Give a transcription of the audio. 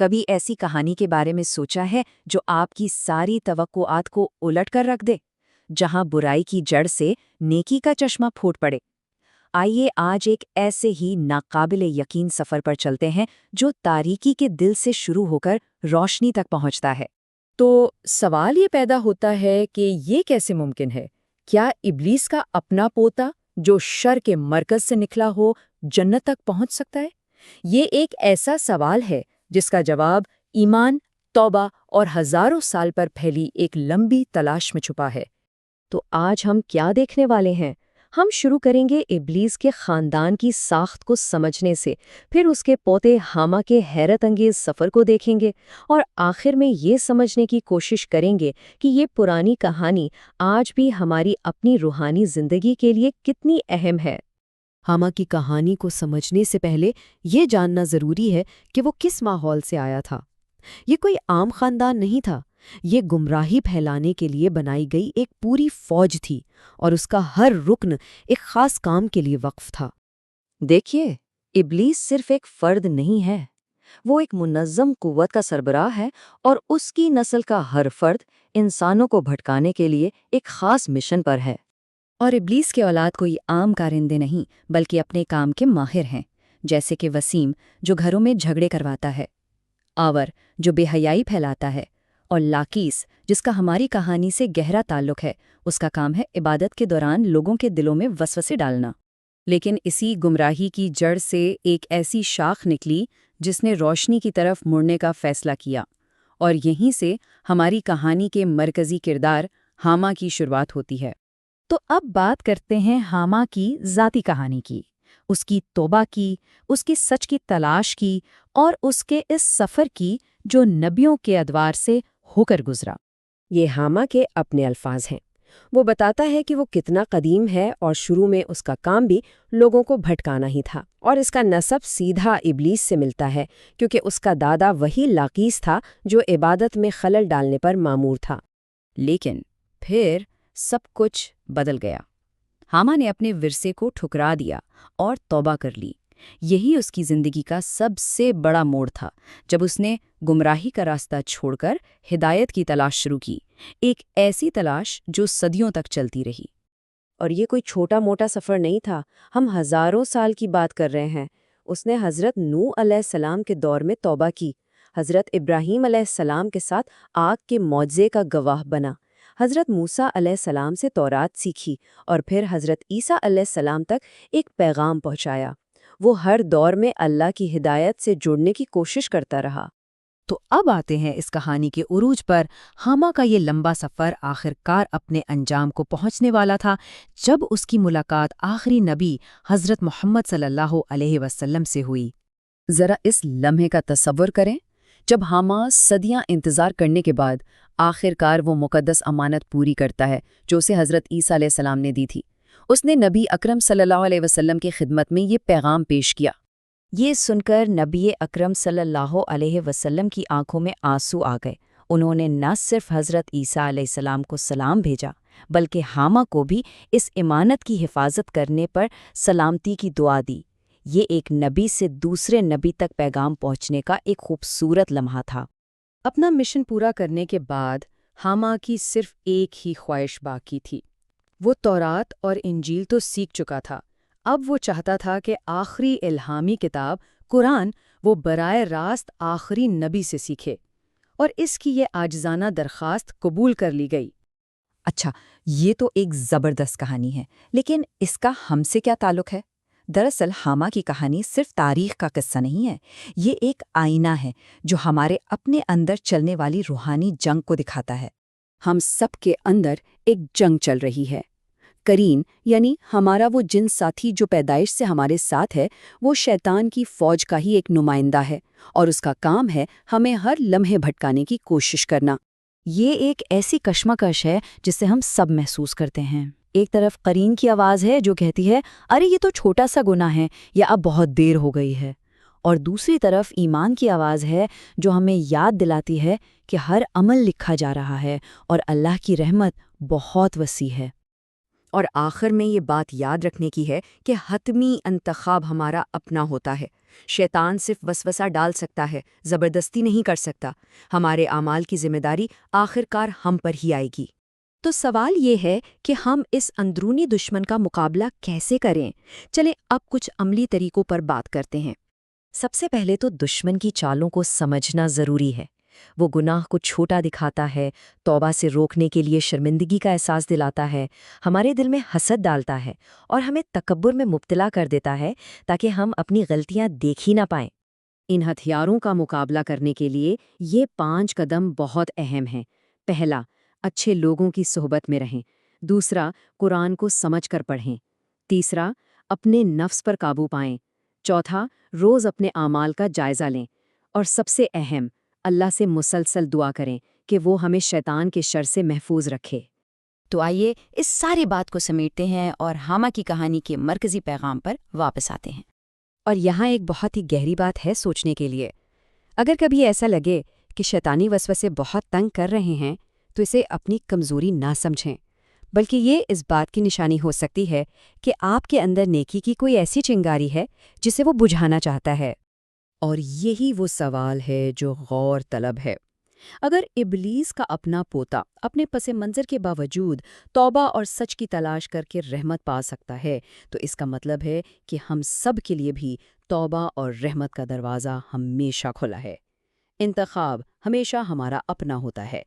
کبھی ایسی کہانی کے بارے میں سوچا ہے جو آپ کی ساری توقعات کو الٹ کر رکھ دے، جہاں برائی کی جڑ سے نیکی کا چشمہ پھوٹ پڑے؟ آئیے آج ایک ایسے ہی ناقابل یقین سفر پر چلتے ہیں جو تاریکی کے دل سے شروع ہو کر روشنی تک پہنچتا ہے۔ تو سوال یہ پیدا ہوتا ہے کہ یہ کیسے ممکن ہے؟ کیا ابلیس کا اپنا پوتا جو شر کے مرکز سے نکلا ہو جنت تک پہنچ سکتا ہے؟ یہ ایک ایسا سوال ہے جس کا جواب ایمان، توبہ اور ہزاروں سال پر پھیلی ایک لمبی تلاش میں چھپا ہے۔ تو آج ہم کیا دیکھنے والے ہیں؟ ہم شروع کریں گے ابلیس کے خاندان کی ساخت کو سمجھنے سے، پھر اس کے پوتے حاما کے حیرت انگیز سفر کو دیکھیں گے، اور آخر میں یہ سمجھنے کی کوشش کریں گے کہ یہ پرانی کہانی آج بھی ہماری اپنی روحانی زندگی کے لیے کتنی اہم ہے۔ حاما کی کہانی کو سمجھنے سے پہلے یہ جاننا ضروری ہے کہ وہ کس ماحول سے آیا تھا۔ یہ کوئی عام خاندان نہیں تھا، یہ گمراہی پھیلانے کے لیے بنائی گئی ایک پوری فوج تھی، اور اس کا ہر رکن ایک خاص کام کے لیے وقف تھا۔ دیکھیے، ابلیس صرف ایک فرد نہیں ہے، وہ ایک منظم قوت کا سربراہ ہے، اور اس کی نسل کا ہر فرد انسانوں کو بھٹکانے کے لیے ایک خاص مشن پر ہے۔ اور ابلیس کے اولاد کوئی عام کارندے نہیں بلکہ اپنے کام کے ماہر ہیں، جیسے کہ وسیم جو گھروں میں جھگڑے کرواتا ہے، آور جو بے حیائی پھیلاتا ہے، اور لاکیس جس کا ہماری کہانی سے گہرا تعلق ہے۔ اس کا کام ہے عبادت کے دوران لوگوں کے دلوں میں وسوسے ڈالنا۔ لیکن اسی گمراہی کی جڑ سے ایک ایسی شاخ نکلی جس نے روشنی کی طرف مڑنے کا فیصلہ کیا، اور یہیں سے ہماری کہانی کے مرکزی کردار حاما کی شروعات ہوتی ہے۔ تو اب بات کرتے ہیں حاما کی ذاتی کہانی کی، اس کی توبہ کی، اس کی سچ کی تلاش کی، اور اس کے اس سفر کی جو نبیوں کے ادوار سے ہو کر گزرا۔ یہ حاما کے اپنے الفاظ ہیں۔ وہ بتاتا ہے کہ وہ کتنا قدیم ہے، اور شروع میں اس کا کام بھی لوگوں کو بھٹکانا ہی تھا، اور اس کا نسب سیدھا ابلیس سے ملتا ہے، کیونکہ اس کا دادا وہی لاکیس تھا جو عبادت میں خلل ڈالنے پر مامور تھا۔ لیکن پھر سب کچھ بدل گیا۔ حاما نے اپنے ورثے کو ٹھکرا دیا اور توبہ کر لی۔ یہی اس کی زندگی کا سب سے بڑا موڑ تھا، جب اس نے گمراہی کا راستہ چھوڑ کر ہدایت کی تلاش شروع کی، ایک ایسی تلاش جو صدیوں تک چلتی رہی۔ اور یہ کوئی چھوٹا موٹا سفر نہیں تھا، ہم ہزاروں سال کی بات کر رہے ہیں۔ اس نے حضرت نوح علیہ السلام کے دور میں توبہ کی، حضرت ابراہیم علیہ السلام کے ساتھ آگ کے معجزے کا گواہ بنا، حضرت موسیٰ علیہ السلام سے تورات سیکھی، اور پھر حضرت عیسیٰ علیہ السلام تک ایک پیغام پہنچایا۔ وہ ہر دور میں اللہ کی ہدایت سے جڑنے کی کوشش کرتا رہا۔ تو اب آتے ہیں اس کہانی کے عروج پر۔ حاما کا یہ لمبا سفر آخرکار اپنے انجام کو پہنچنے والا تھا، جب اس کی ملاقات آخری نبی حضرت محمد صلی اللہ علیہ وسلم سے ہوئی۔ ذرا اس لمحے کا تصور کریں، جب حاما صدیاں انتظار کرنے کے بعد آخرکار وہ مقدس امانت پوری کرتا ہے جو اسے حضرت عیسیٰ علیہ السلام نے دی تھی۔ اس نے نبی اکرم صلی اللہ علیہ وسلم کی خدمت میں یہ پیغام پیش کیا۔ یہ سن کر نبی اکرم صلی اللہ علیہ وسلم کی آنکھوں میں آنسو آ گئے۔ انہوں نے نہ صرف حضرت عیسیٰ علیہ السلام کو سلام بھیجا، بلکہ حاما کو بھی اس امانت کی حفاظت کرنے پر سلامتی کی دعا دی۔ یہ ایک نبی سے دوسرے نبی تک پیغام پہنچنے کا ایک خوبصورت لمحہ تھا۔ اپنا مشن پورا کرنے کے بعد حاما کی صرف ایک ہی خواہش باقی تھی۔ وہ تورات اور انجیل تو سیکھ چکا تھا، اب وہ چاہتا تھا کہ آخری الہامی کتاب قرآن وہ براہ راست آخری نبی سے سیکھے، اور اس کی یہ عاجزانہ درخواست قبول کر لی گئی۔ اچھا، یہ تو ایک زبردست کہانی ہے، لیکن اس کا ہم سے کیا تعلق ہے؟ دراصل حاما کی کہانی صرف تاریخ کا قصہ نہیں ہے، یہ ایک آئینہ ہے جو ہمارے اپنے اندر چلنے والی روحانی جنگ کو دکھاتا ہے۔ ہم سب کے اندر ایک جنگ چل رہی ہے۔ کرین یعنی ہمارا وہ جن ساتھی جو پیدائش سے ہمارے ساتھ ہے، وہ شیطان کی فوج کا ہی ایک نمائندہ ہے، اور اس کا کام ہے ہمیں ہر لمحے بھٹکانے کی کوشش کرنا۔ یہ ایک ایسی کشمکش ہے جسے ہم سب محسوس کرتے ہیں۔ ایک طرف قرین کی آواز ہے جو کہتی ہے، ارے یہ تو چھوٹا سا گناہ ہے، یا اب بہت دیر ہو گئی ہے، اور دوسری طرف ایمان کی آواز ہے جو ہمیں یاد دلاتی ہے کہ ہر عمل لکھا جا رہا ہے اور اللہ کی رحمت بہت وسیع ہے۔ اور آخر میں یہ بات یاد رکھنے کی ہے کہ حتمی انتخاب ہمارا اپنا ہوتا ہے۔ شیطان صرف وسوسہ ڈال سکتا ہے، زبردستی نہیں کر سکتا۔ ہمارے اعمال کی ذمہ داری آخر کار ہم پر ہی آئے گی۔ تو سوال یہ ہے کہ ہم اس اندرونی دشمن کا مقابلہ کیسے کریں؟ چلیں اب کچھ عملی طریقوں پر بات کرتے ہیں۔ سب سے پہلے تو دشمن کی چالوں کو سمجھنا ضروری ہے۔ وہ گناہ کو چھوٹا دکھاتا ہے، توبہ سے روکنے کے لیے شرمندگی کا احساس دلاتا ہے، ہمارے دل میں حسد ڈالتا ہے اور ہمیں تکبر میں مبتلا کر دیتا ہے تاکہ ہم اپنی غلطیاں دیکھ ہی نہ پائیں۔ ان ہتھیاروں کا مقابلہ کرنے کے لیے یہ 5 قدم بہت اہم ہیں۔ پہلا، اچھے لوگوں کی صحبت میں رہیں۔ دوسرا، قرآن کو سمجھ کر پڑھیں۔ تیسرا، اپنے نفس پر قابو پائیں۔ چوتھا، روز اپنے اعمال کا جائزہ لیں۔ اور سب سے اہم، اللہ سے مسلسل دعا کریں کہ وہ ہمیں شیطان کے شر سے محفوظ رکھے۔ تو آئیے اس ساری بات کو سمیٹتے ہیں اور حامہ کی کہانی کے مرکزی پیغام پر واپس آتے ہیں۔ اور یہاں ایک بہت ہی گہری بات ہے سوچنے کے لیے۔ اگر کبھی ایسا لگے کہ شیطانی وسوسے بہت تنگ کر رہے ہیں تو اسے اپنی کمزوری نہ سمجھیں، بلکہ یہ اس بات کی نشانی ہو سکتی ہے کہ آپ کے اندر نیکی کی کوئی ایسی چنگاری ہے جسے وہ بجھانا چاہتا ہے۔ اور یہی وہ سوال ہے جو غور طلب ہے۔ اگر ابلیس کا اپنا پوتا اپنے پس منظر کے باوجود توبہ اور سچ کی تلاش کر کے رحمت پا سکتا ہے، تو اس کا مطلب ہے کہ ہم سب کے لیے بھی توبہ اور رحمت کا دروازہ ہمیشہ کھلا ہے۔ انتخاب ہمیشہ ہمارا اپنا ہوتا ہے۔